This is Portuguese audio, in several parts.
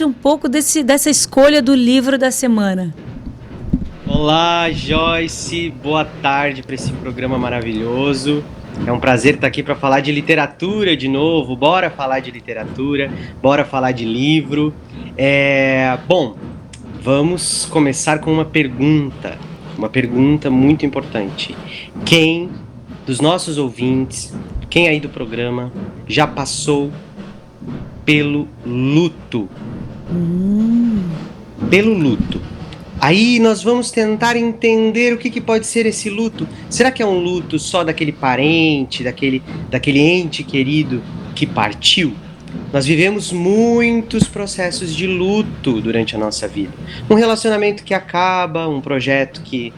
um pouco dessa escolha do livro da semana. Olá, Joyce, boa tarde para esse programa maravilhoso. É um prazer estar aqui para falar de literatura de novo. Bora falar de literatura, bora falar de livro. Bom, vamos começar com uma pergunta muito importante. Quem dos nossos ouvintes, quem aí do programa, já passou pelo luto? Pelo luto. Aí nós vamos tentar entender o que pode ser esse luto. Será que é um luto só daquele parente, daquele ente querido que partiu? Nós vivemos muitos processos de luto durante a nossa vida. Um relacionamento que acaba, um projeto que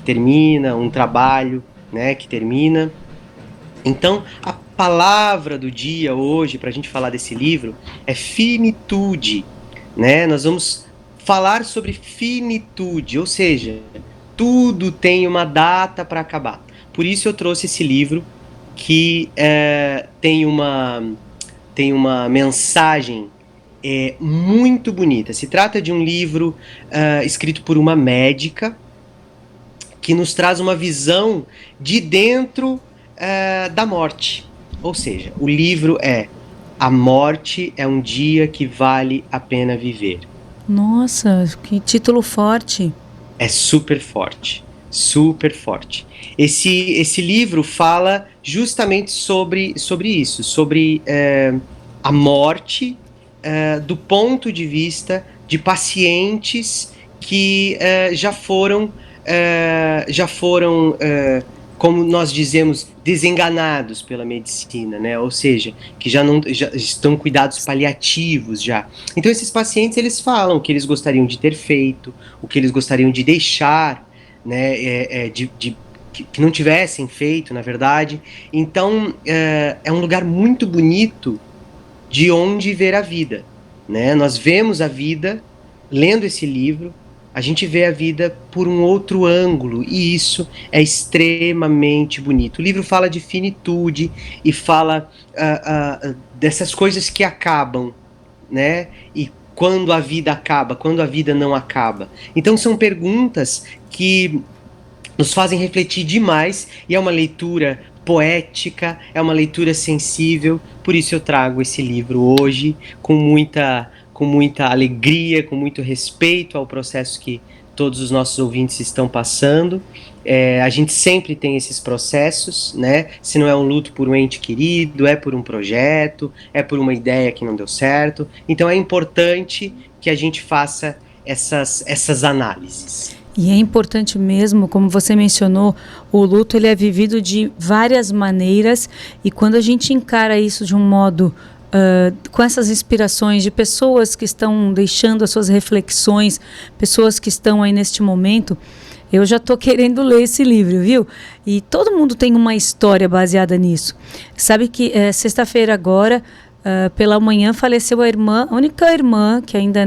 termina, um trabalho, né, que termina. Então, a palavra do dia hoje, para a gente falar desse livro, é finitude, né? Nós vamos falar sobre finitude, ou seja, tudo tem uma data para acabar. Por isso eu trouxe esse livro que tem uma mensagem muito bonita. Se trata de um livro escrito por uma médica que nos traz uma visão de dentro da morte. Ou seja, o livro é A Morte é um Dia que Vale a Pena Viver. Nossa, que título forte. É super forte, super forte. Esse livro fala justamente sobre isso, sobre a morte do ponto de vista de pacientes que já foram, como nós dizemos, desenganados pela medicina, né? Ou seja, que já estão cuidados paliativos já. Então esses pacientes, eles falam o que eles gostariam de ter feito, o que eles gostariam de deixar, né? Que não tivessem feito, na verdade. Então é um lugar muito bonito de onde ver a vida, né? Nós vemos a vida lendo esse livro. A gente vê a vida por um outro ângulo, e isso é extremamente bonito. O livro fala de finitude e fala dessas coisas que acabam, né? E quando a vida acaba, quando a vida não acaba. Então são perguntas que nos fazem refletir demais, e é uma leitura poética, é uma leitura sensível. Por isso eu trago esse livro hoje com muita alegria, com muito respeito ao processo que todos os nossos ouvintes estão passando. A gente sempre tem esses processos, né? Se não é um luto por um ente querido, é por um projeto, é por uma ideia que não deu certo. Então é importante que a gente faça essas análises. E é importante mesmo, como você mencionou, o luto ele é vivido de várias maneiras, e quando a gente encara isso de um modo com essas inspirações de pessoas que estão deixando as suas reflexões, pessoas que estão aí neste momento, eu já estou querendo ler esse livro, viu? E todo mundo tem uma história baseada nisso. Sabe que sexta-feira agora, pela manhã, faleceu a única irmã que ainda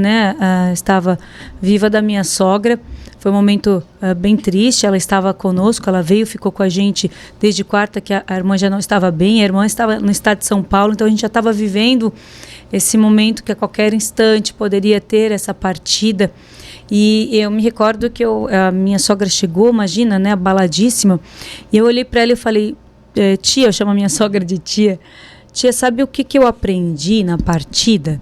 estava viva da minha sogra. Foi um momento bem triste. Ela estava conosco, ela veio, ficou com a gente desde quarta, que a irmã já não estava bem, a irmã estava no estado de São Paulo, então a gente já estava vivendo esse momento que a qualquer instante poderia ter essa partida. E eu me recordo que a minha sogra chegou, imagina, né, abaladíssima, e eu olhei para ela e falei, tia, eu chamo a minha sogra de tia, sabe o que eu aprendi na partida?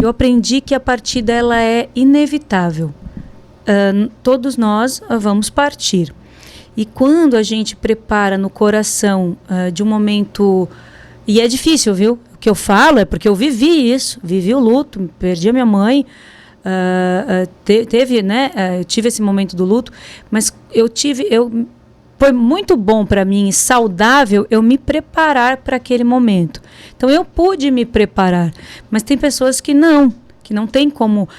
Eu aprendi que a partida ela é inevitável. Todos nós vamos partir. E quando a gente prepara no coração de um momento... E é difícil, viu? O que eu falo é porque eu vivi isso, vivi o luto, perdi a minha mãe, eu tive esse momento do luto, mas foi muito bom para mim, saudável, eu me preparar para aquele momento. Então eu pude me preparar, mas tem pessoas que não tem como,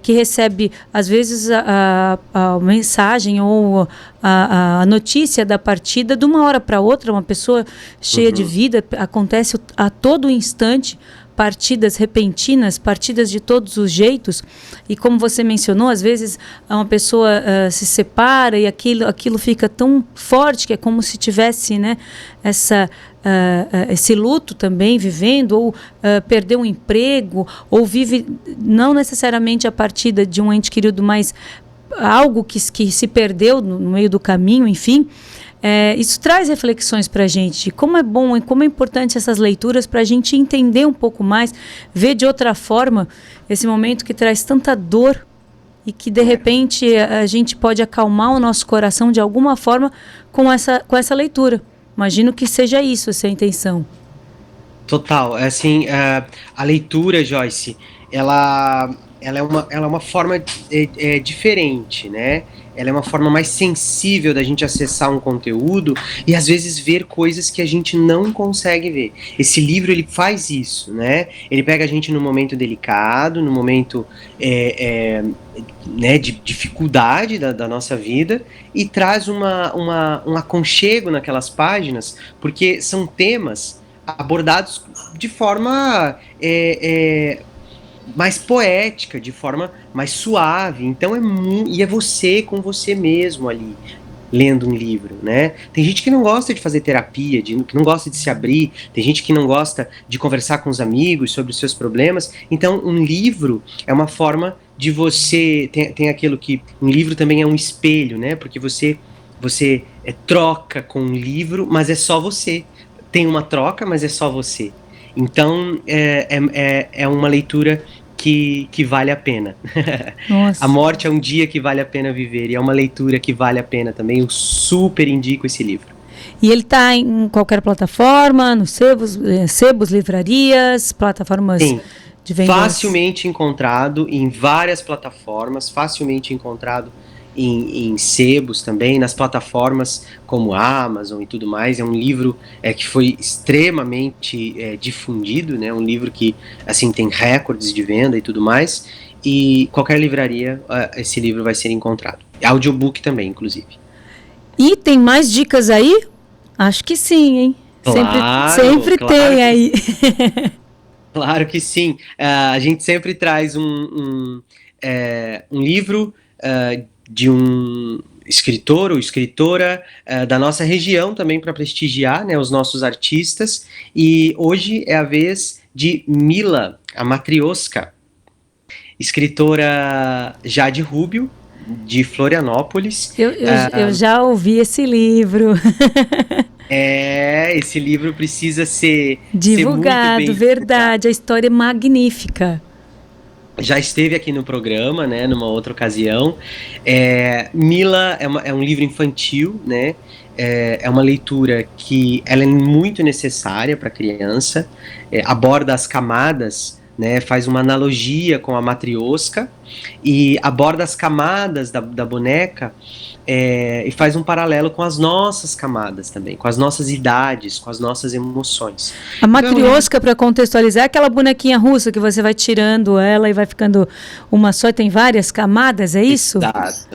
que recebe, às vezes, a mensagem ou a notícia da partida de uma hora para outra, uma pessoa cheia de vida, acontece a todo instante, partidas repentinas, partidas de todos os jeitos, e como você mencionou, às vezes uma pessoa se separa e aquilo fica tão forte que é como se tivesse, né, esse luto também vivendo, ou perdeu um emprego, ou vive não necessariamente a partida de um ente querido, mas algo que se perdeu no meio do caminho, enfim. Isso traz reflexões para a gente, como é bom e como é importante essas leituras para a gente entender um pouco mais, ver de outra forma esse momento que traz tanta dor e que de repente a gente pode acalmar o nosso coração de alguma forma com essa leitura. Imagino que seja isso essa a intenção. Total, assim, a leitura, Joyce, ela é uma forma diferente, né? Ela é uma forma mais sensível da gente acessar um conteúdo e às vezes ver coisas que a gente não consegue ver. Esse livro, ele faz isso, né? Ele pega a gente num momento delicado, num momento né, de dificuldade da nossa vida e traz um aconchego naquelas páginas, porque são temas abordados de forma mais poética, de forma mais suave. Então e é você com você mesmo ali, lendo um livro, né? Tem gente que não gosta de fazer terapia, que não gosta de se abrir, tem gente que não gosta de conversar com os amigos sobre os seus problemas. Então, um livro é uma forma de você... Tem aquilo que... Um livro também é um espelho, né? Porque você troca com um livro, mas é só você. Tem uma troca, mas é só você. Então, é uma leitura que vale a pena. Nossa. A morte é um dia que vale a pena viver, e é uma leitura que vale a pena também. Eu super indico esse livro. E ele está em qualquer plataforma, nos sebos, livrarias, plataformas Sim, de vendas? facilmente encontrado em várias plataformas, facilmente encontrado em sebos também, nas plataformas como Amazon e tudo mais. É um livro que foi extremamente difundido, né? Um livro que assim tem recordes de venda e tudo mais, e qualquer livraria esse livro vai ser encontrado. Audiobook também, inclusive. E tem mais dicas aí? Acho que sim, hein? Claro, sempre claro tem aí. Claro que sim. A gente sempre traz um livro de um escritor ou escritora da nossa região também, para prestigiar, né, os nossos artistas. E hoje é a vez de Mila, a Matrioska, escritora Jade Rubio, de Florianópolis. Eu já ouvi esse livro. Esse livro precisa ser divulgado, muito bem verdade. A história é magnífica. Já esteve aqui no programa, né, numa outra ocasião. Mila é um livro infantil, né? É uma leitura que ela é muito necessária para a criança. Aborda as camadas, né? Faz uma analogia com a Matrioska e aborda as camadas da boneca. E faz um paralelo com as nossas camadas também, com as nossas idades, com as nossas emoções. A Matrioska, para contextualizar, é aquela bonequinha russa que você vai tirando ela e vai ficando uma só e tem várias camadas, é isso?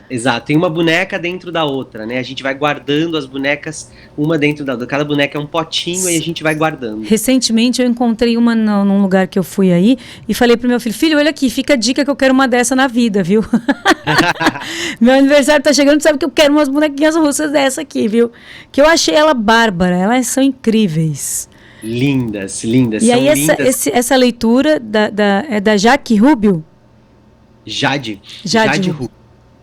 Exato. Tem uma boneca dentro da outra, né? A gente vai guardando as bonecas uma dentro da outra. Cada boneca é um potinho e a gente vai guardando. Recentemente eu encontrei uma num lugar que eu fui aí e falei pro meu filho, filho, olha aqui, fica a dica que eu quero uma dessa na vida, viu? Meu aniversário tá chegando, sabe que eu quero umas bonequinhas russas dessa aqui, viu? Que eu achei ela bárbara, elas são incríveis. Lindas. E aí essa leitura é da Jaque Rubio? Jade Rubio.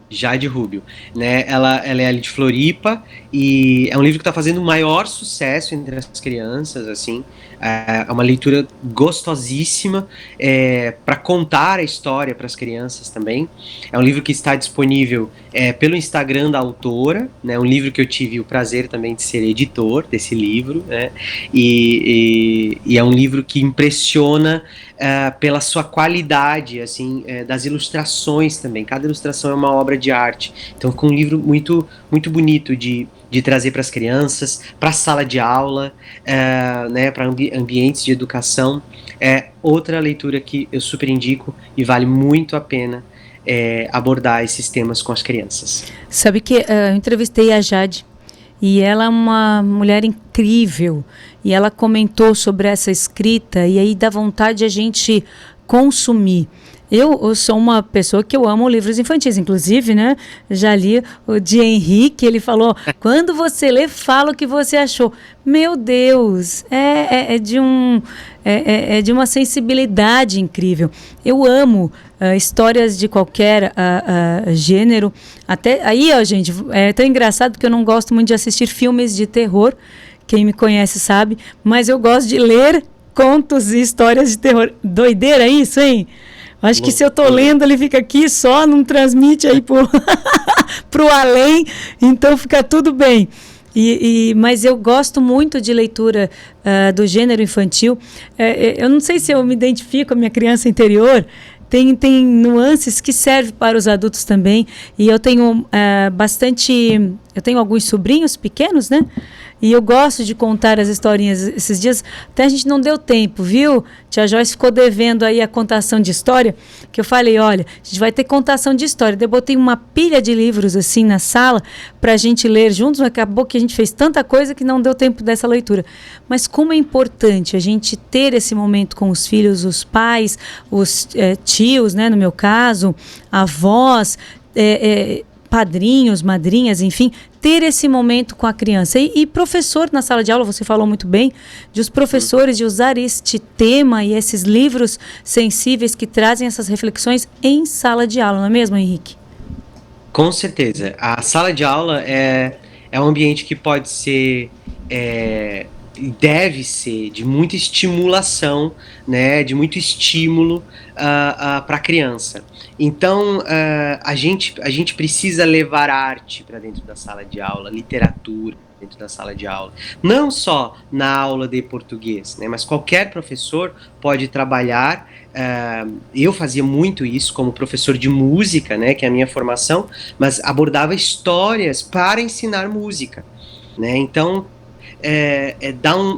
Jade Rubio, né? Ela é ali de Floripa e é um livro que está fazendo o maior sucesso entre as crianças, assim. É uma leitura gostosíssima para contar a história para as crianças também. É um livro que está disponível pelo Instagram da autora, né? Um livro que eu tive o prazer também de ser editor desse livro, né? E é um livro que impressiona pela sua qualidade, assim, das ilustrações também. Cada ilustração é uma obra de arte. Então, com um livro muito, muito bonito de trazer para as crianças, para a sala de aula, né, para ambientes de educação. É outra leitura que eu super indico e vale muito a pena abordar esses temas com as crianças. Sabe que eu entrevistei a Jade e ela é uma mulher incrível, e ela comentou sobre essa escrita, e aí dá vontade de a gente consumir. Eu sou uma pessoa que eu amo livros infantis, inclusive, né? Já li o de Henrique, ele falou, quando você lê, fala o que você achou. Meu Deus, é de uma sensibilidade incrível. Eu amo histórias de qualquer gênero. Até aí, ó, gente, é tão engraçado porque eu não gosto muito de assistir filmes de terror. Quem me conhece sabe, mas eu gosto de ler contos e histórias de terror. Doideira isso, hein? Acho que se eu tô lendo, ele fica aqui só, não transmite aí pro além, então fica tudo bem. Mas eu gosto muito de leitura do gênero infantil. Eu não sei se eu me identifico com a minha criança interior. Tem nuances que servem para os adultos também. E eu tenho Eu tenho alguns sobrinhos pequenos, né? E eu gosto de contar as historinhas. Esses dias até a gente não deu tempo, viu? Tia Joyce ficou devendo aí a contação de história, que eu falei, olha, a gente vai ter contação de história. Eu botei uma pilha de livros assim na sala para a gente ler juntos, mas acabou que a gente fez tanta coisa que não deu tempo dessa leitura. Mas como é importante a gente ter esse momento com os filhos, os pais, os tios, né, no meu caso, avós, padrinhos, madrinhas, enfim, ter esse momento com a criança. E professor na sala de aula, você falou muito bem, de os professores de usar este tema e esses livros sensíveis que trazem essas reflexões em sala de aula, não é mesmo, Henrique? Com certeza. A sala de aula é um ambiente que pode ser deve ser de muita estimulação, né, de muito estímulo para a criança. Então, a gente precisa levar arte para dentro da sala de aula, literatura dentro da sala de aula. Não só na aula de português, né, mas qualquer professor pode trabalhar. Eu fazia muito isso como professor de música, né, que é a minha formação, mas abordava histórias para ensinar música, né? Então,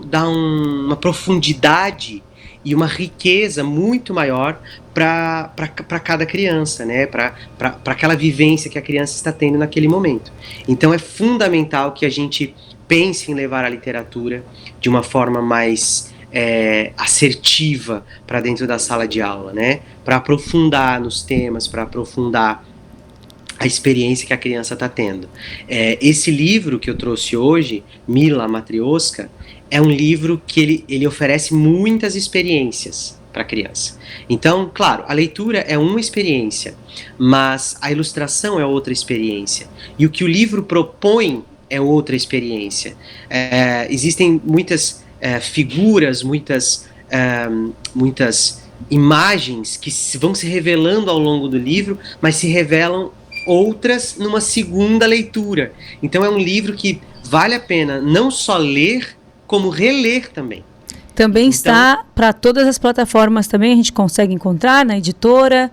dá uma profundidade e uma riqueza muito maior para cada criança, né? Para aquela vivência que a criança está tendo naquele momento. Então é fundamental que a gente pense em levar a literatura de uma forma mais assertiva para dentro da sala de aula, né? Para aprofundar nos temas, para aprofundar a experiência que a criança está tendo. Esse livro que eu trouxe hoje, Mila Matrioska, é um livro que ele oferece muitas experiências para a criança. Então, claro, a leitura é uma experiência, mas a ilustração é outra experiência. E o que o livro propõe é outra experiência. Existem muitas figuras, muitas imagens que vão se revelando ao longo do livro, mas se revelam outras numa segunda leitura. Então é um livro que vale a pena não só ler, como reler também. Também então, está para todas as plataformas também, a gente consegue encontrar na editora?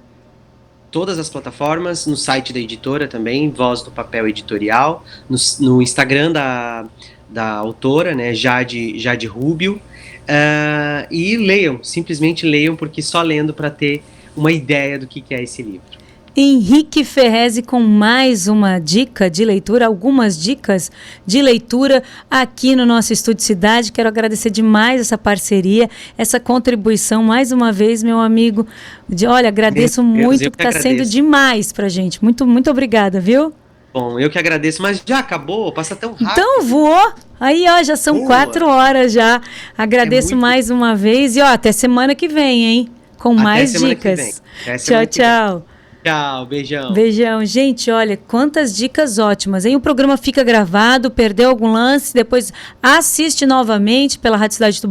Todas as plataformas, no site da editora também, Voz do Papel Editorial, no Instagram da autora, né, Jade Rubio, e leiam, simplesmente leiam, porque só lendo para ter uma ideia do que é esse livro. Henrique Ferrezi com mais uma dica de leitura, algumas dicas de leitura aqui no nosso Estúdio Cidade. Quero agradecer demais essa parceria, essa contribuição, mais uma vez, meu amigo. Olha, agradeço muito, que está sendo demais pra gente. Muito, muito obrigada, viu? Bom, eu que agradeço, mas já acabou, passa tão rápido. Então voou. Aí, ó, já são 4 horas já. Agradeço mais uma vez e, ó, até semana que vem, hein? Com mais dicas. Tchau, tchau. Tchau, beijão. Beijão. Gente, olha, quantas dicas ótimas, hein? O programa fica gravado, perdeu algum lance, depois assiste novamente pela Rádio Cidade de Tubarão.